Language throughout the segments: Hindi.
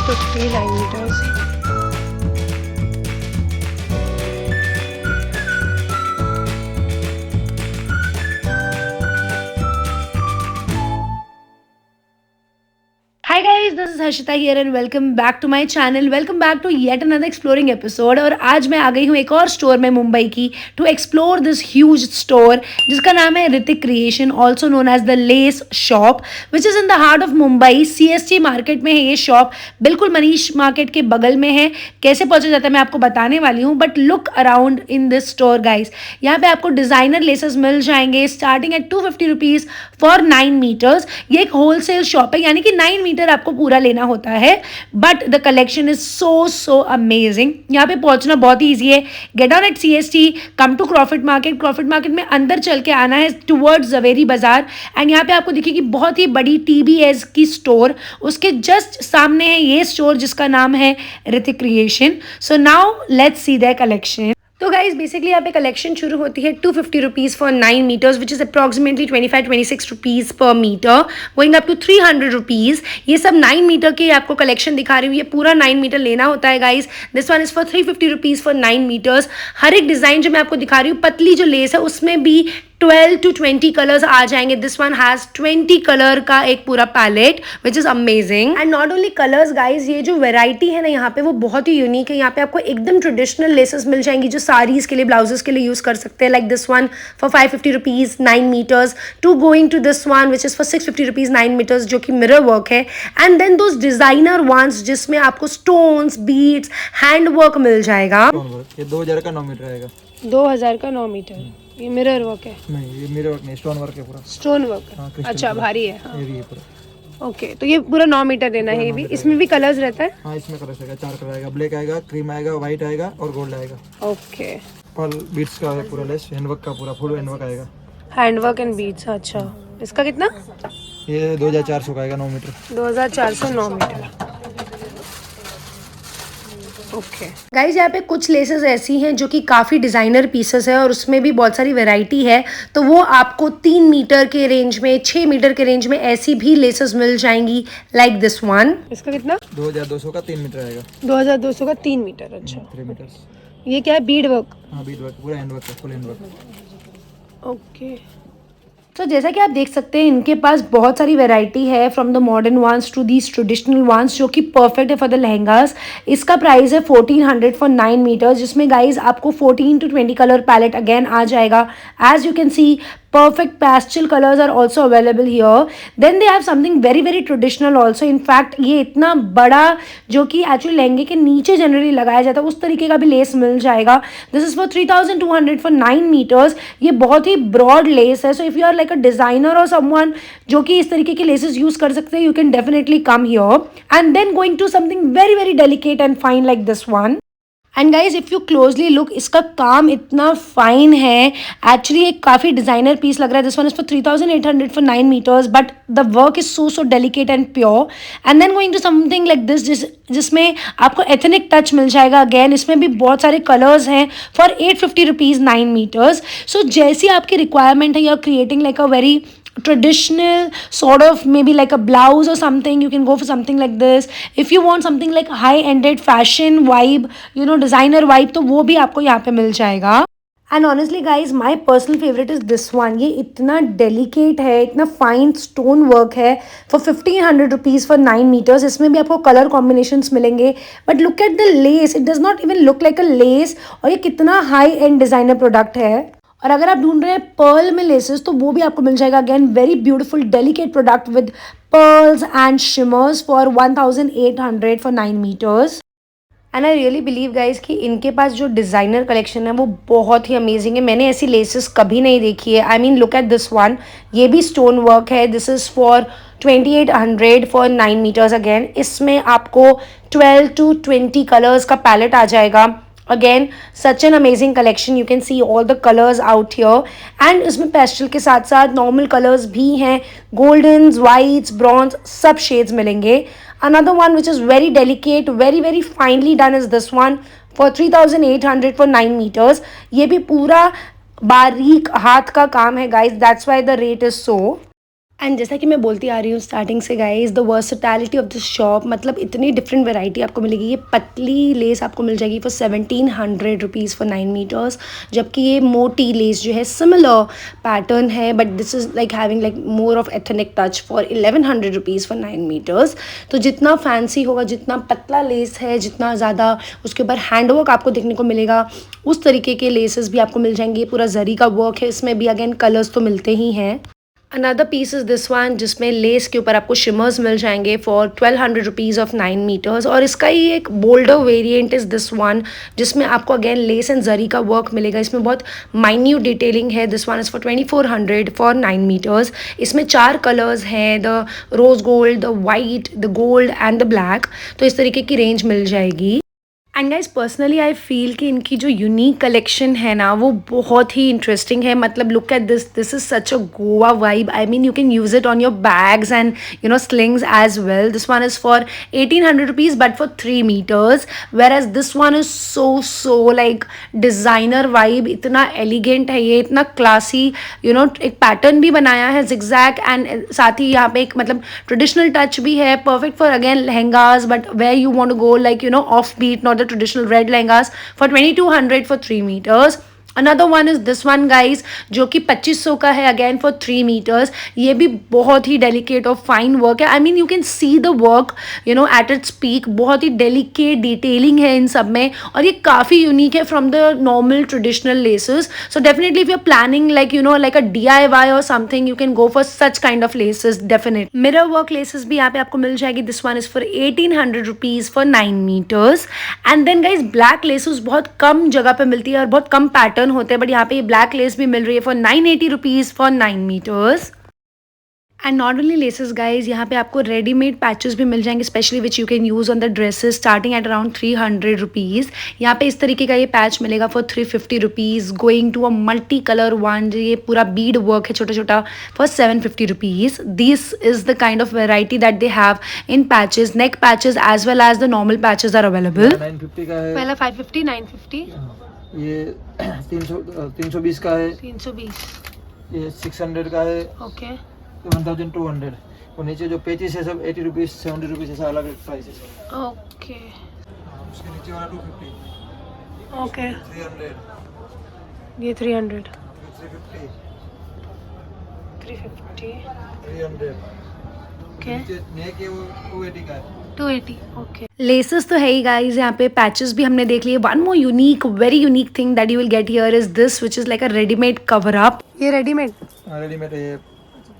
to 3 9 meters. Hi guys, this is Harshita here and welcome back to my channel. Welcome back to yet another exploring episode. और आज मैं आ गई हूँ एक और स्टोर में मुंबई की to explore this huge store जिसका नाम है Hrithik creation, also known as the lace shop, which is in the heart of Mumbai. CST market में है ये शॉप, बिल्कुल मनीष मार्केट के बगल में है. कैसे पहुंचा जाता है मैं आपको बताने वाली हूँ, but look around in this store guys. यहाँ पे आपको डिज़ाइनर लेसेस मिल जाएंगे starting at 250 rupees for 9 metres. ये एक होलसेल शॉप है, यानी कि 9 मीटर आपको पूरा लेना होता है, but the collection is so amazing. यहाँ पे पहुंचना बहुत ही ईजी है. Get on at CST, come to Crawford market. Crawford market में अंदर चल के आना है टुवर्ड्स जवेरी बाजार, एंड यहाँ पे आपको दिखेगी बहुत ही बड़ी TBS की स्टोर. उसके जस्ट सामने है ये स्टोर जिसका नाम है Hrithik creation. So now let's see their collection. तो गाइज बेसिकली यहाँ पे कलेक्शन शुरू होती है 250 rupees for 9 meters, which is approximately 25-26 rupees per meter, going up to 300 rupees. ये सब 9 मीटर के आपको कलेक्शन दिखा रही हूँ. ये पूरा 9 मीटर लेना होता है guys. This one is for 350 rupees for 9 meters. हर एक डिज़ाइन जो मैं आपको दिखा रही हूँ, पतली जो लेस है उसमें भी 12 to 20 कलर्स आ जाएंगे. दिस वन हैज़ 20 कलर का एक पूरा palette which is amazing. And not only colours guys, ये जो वेराइटी है ना यहाँ पे वो बहुत ही यूनिक है. यहाँ पे आपको एकदम ट्रेडिशनल लेसेस मिल जाएंगी जो साड़ीज़ के लिए, ब्लाउजेस के लिए यूज़ कर सकते हैं. Like this one for 550 rupees 9 metres, to going to this one which is for 650 rupees 9 metres, जो कि मिरर वर्क है. And then those designer ones जिसमें आपको स्टोन्स, बीड्स, हैंड वर्क मिल जाएगा. ये 2000 का 9 मीटर आएगा. 2000 का 9 मीटर. ये मिरर वर्क है? नहीं, ये मिरर वर्क नहीं, स्टोन वर्क है पूरा. Stone work. हाँ, अच्छा, भारी है. हाँ. ये भी है पूरा. ओके, तो ये पूरा 9 मीटर देना है. ये भी, इसमें भी कलर्स रहता है? हाँ, इसमें कलर आएगा, 4 कलर आएगा. ब्लैक आएगा, क्रीम आएगा, व्हाइट आएगा और गोल्ड आएगा. ओके. पर्ल बीट्स का है पूरा लेस, हैंडवर्क का पूरा फुल हैंडवर्क आएगा. Hand work and beads. अच्छा, इसका कितना? ये 2400 का आएगा 9 मीटर. 2400 9 मीटर. ओके गाइज, यहाँ पे कुछ लेसेस ऐसी हैं जो कि काफ़ी डिज़ाइनर पीसेस है और उसमें भी बहुत सारी वैरायटी है. तो वो आपको 3 मीटर के रेंज में, 6 मीटर के रेंज में ऐसी भी लेसेस मिल जाएंगी. Like this one. इसका कितना? 2200 का 3 मीटर आएगा. 2200 का 3 मीटर. अच्छा, 3 मीटर्स. ये क्या है? बीड वर्क? हाँ, बीड वर्क पूरा हैंडवर्क है, फुल हैंडवर्क. ओके. तो जैसा कि आप देख सकते हैं इनके पास बहुत सारी वैरायटी है, from the modern ones to these traditional ones, जो कि परफेक्ट है फॉर द लहंगास. इसका प्राइस है 1400 फॉर 9 मीटर्स, जिसमें गाइज आपको 14 to 20 कलर पैलेट अगेन आ जाएगा. As you can see, perfect pastel colors are also available here. Then they have something very traditional also. In fact ये इतना बड़ा जो कि एक्चुअली लहंगे के नीचे जनरली लगाया जाता है उस तरीके का भी लेस मिल जाएगा. This is for 3200 for 9 metres. ये बहुत ही ब्रॉड लेस है. So if you are like a designer or someone जो कि इस तरीके के लेसेस यूज़ कर सकते हैं, you can definitely come here. And then going to something very delicate and fine like this one. And guys if you closely look, इसका काम इतना फाइन है. एक्चुअली एक काफ़ी डिज़ाइनर पीस लग रहा है. This one is for 3800 for 9 metres, but the work is so delicate and pure. And then going to something like this जिसमें आपको एथनिक टच मिल जाएगा. अगेन इसमें भी बहुत सारे कलर्स हैं फॉर 850 रुपीज़ 9 मीटर्स. सो जैसी आपकी रिक्वायरमेंट है, you are creating like a very traditional sort of, maybe like a blouse or something, you can go for something like this. If you want something like high ended fashion vibe, you know, designer vibe, तो वो भी आपको यहाँ पे मिल जाएगा. And honestly guys, my personal favourite is this one. ये इतना डेलिकेट है, इतना फाइन स्टोन वर्क है फॉर 1500 रुपीज़ फॉर 9 मीटर्स. इसमें भी आपको कलर कॉम्बिनेशंस मिलेंगे, but look at the less, it does not even look like a less. और ये कितना हाई एंड डिज़ाइनर प्रोडक्ट है. और अगर आप ढूंढ रहे हैं पर्ल में लेसेस, तो वो भी आपको मिल जाएगा. Again very beautiful delicate product with pearls and shimmers for 1800 for 9 metres. And I really believe guys कि इनके पास जो डिज़ाइनर कलेक्शन है वो बहुत ही अमेजिंग है. मैंने ऐसी लेसेस कभी नहीं देखी है. I mean look at this one. ये भी स्टोन वर्क है. This is for 2800 for 9 metres. Again इसमें आपको 12 to 20 कलर्स का पैलेट आ जाएगा. Again, such an amazing collection. You can see all the colors out here. And इसमें पेस्टल के साथ साथ नॉर्मल कलर्स भी हैं. गोल्डन्स, वाइट्स, ब्रॉन्ज, सब शेड्स मिलेंगे. Another one which is very delicate, very finely done is this one for 3800 for 9 meters. ये भी पूरा बारीक हाथ का काम है guys. That's why the rate is so. And जैसा कि मैं बोलती आ रही हूँ स्टार्टिंग से guys, the versatility of this shop, मतलब इतनी डिफरेंट वैरायटी आपको मिलेगी। ये पतली लेस आपको मिल जाएगी फॉर 1700 रुपीज़ फॉर 9 मीटर्स, जबकि ये मोटी लेस जो है सिमिलर पैटर्न है but this is like having like more of ethnic touch for 1100 rupees for 9 metres. तो जितना फैंसी होगा, जितना पतला लेस है, जितना ज़्यादा उसके ऊपर हैंडवर्क आपको देखने को मिलेगा, उस तरीके के लेसेस भी आपको मिल जाएंगे। पूरा जरी का वर्क है इसमें भी, अगेन कलर्स तो मिलते ही हैं। Another piece is this one, जिसमें लेस के ऊपर आपको शिमर्स मिल जाएंगे फॉर 1200 रुपीज़ ऑफ 9 मीटर्स। और इसका ही एक boulder variant is this one, जिसमें आपको अगेन लेस एंड जरी का वर्क मिलेगा। इसमें बहुत माइन्यूट डिटेलिंग है। This one is for 2400 for 9 metres. इसमें 4 कलर्स हैं, the rose gold, the white, the gold and the black. तो इस तरीके की रेंज मिल जाएगी। And guys personally I feel कि इनकी जो यूनिक कलेक्शन है ना, वो बहुत ही इंटरेस्टिंग है। मतलब look at this is such a Goa vibe. I mean you can use it on your bags and you know slings as well. This one is for 1800 rupees but for 3 metres, whereas this one is so like designer vibe. इतना एलिगेंट है ये, इतना क्लासी, यू नो एक पैटर्न भी बनाया है जिगजैग, एंड साथ ही यहाँ पे एक मतलब ट्रेडिशनल टच भी है। Perfect for again lehengas, but where you want to go like you know off beat, not traditional red lehengas for 2200 for 3 meters. Another one is this one guys, जो कि 2500 का है अगेन फॉर 3 मीटर्स। ये भी बहुत ही डेलिकेट और फाइन वर्क है। I mean you can see the work you know at its peak. बहुत ही डेलिकेट डिटेलिंग है इन सब में, और ये काफ़ी यूनिक है from the normal traditional laces. So definitely if you are planning like you know like a DIY और something, you can go for such kind of laces definite. Mirror work laces भी यहाँ पे आपको मिल जाएगी। This one is for 1800 rupees for 9 metres. And then guys black laces बहुत कम जगह पे मिलती है और बहुत कम पैटर्न होते हैं, बट यहाँ पे ये ब्लैक लेस भी मिल रही है for 980 rupees for 9 metres. And not only laces guys, यहाँ पे आपको रेडीमेड पैचेस भी मिल जाएंगे, specially which you can use on the dresses starting at around 300 rupees. यहाँ पे इस तरीके का ये पैच मिलेगा for 350 rupees, going to a multi colour one. ये पूरा बीड वर्क है छोटा छोटा, for 750 rupees. This is the kind of variety that they have in patches, neck patches as well as the normal patches are available. 950 का है पहला 550, 950, ये 320 का है, 320, ये 600 का है, ओके 1200। और नीचे जो पेचेस है सब 80 रुपीज़, 70 रुपीज़, ऐसा अलग प्राइसेस है। ओके उसके नीचे वाला 250, ओके 300, ये 300, 350, 350, 300। ओके नीचे नेक है वो 280 का है। 280, ओके। लेसेस तो है ही गाइज, यहाँ पे पैचेस भी हमने देख लिए। One more unique, very unique thing that you will get here is this, which is like a readymade cover up. ये रेडीमेड, रेडीमेड है ये,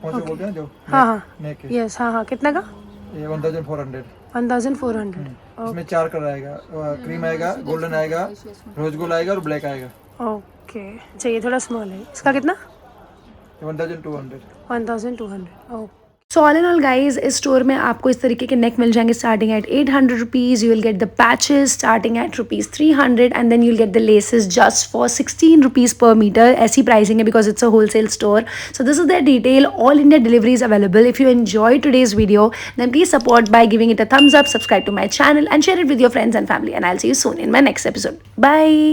पहुंचे बोलते हैं जो हाँ हाँ, नेक है। यस हाँ हाँ, कितना का? ये 1400। 1400। इसमें 4 कलर आएगा, क्रीम आएगा, गोल्डन आएगा, रोज गोल्ड आएगा और ब्लैक आएगा। ओके, अच्छा ये थोड़ा स्मॉल है, इसका कितना? 1200। 1200, okay. So all in all guys, इस स्टोर में आपको इस तरीके के नेक मिल जाएंगे starting at 800 rupees. You will get the patches starting at rupees 300, and then you will get the laces just for 16 rupees per meter. ऐसी प्राइसिंग है because it's a wholesale store. So this is the detail. All India delivery is available. If you enjoy today's video, then please support by giving it a thumbs up, subscribe to my channel and share it with your friends and family, and I'll see you soon in my next episode. Bye.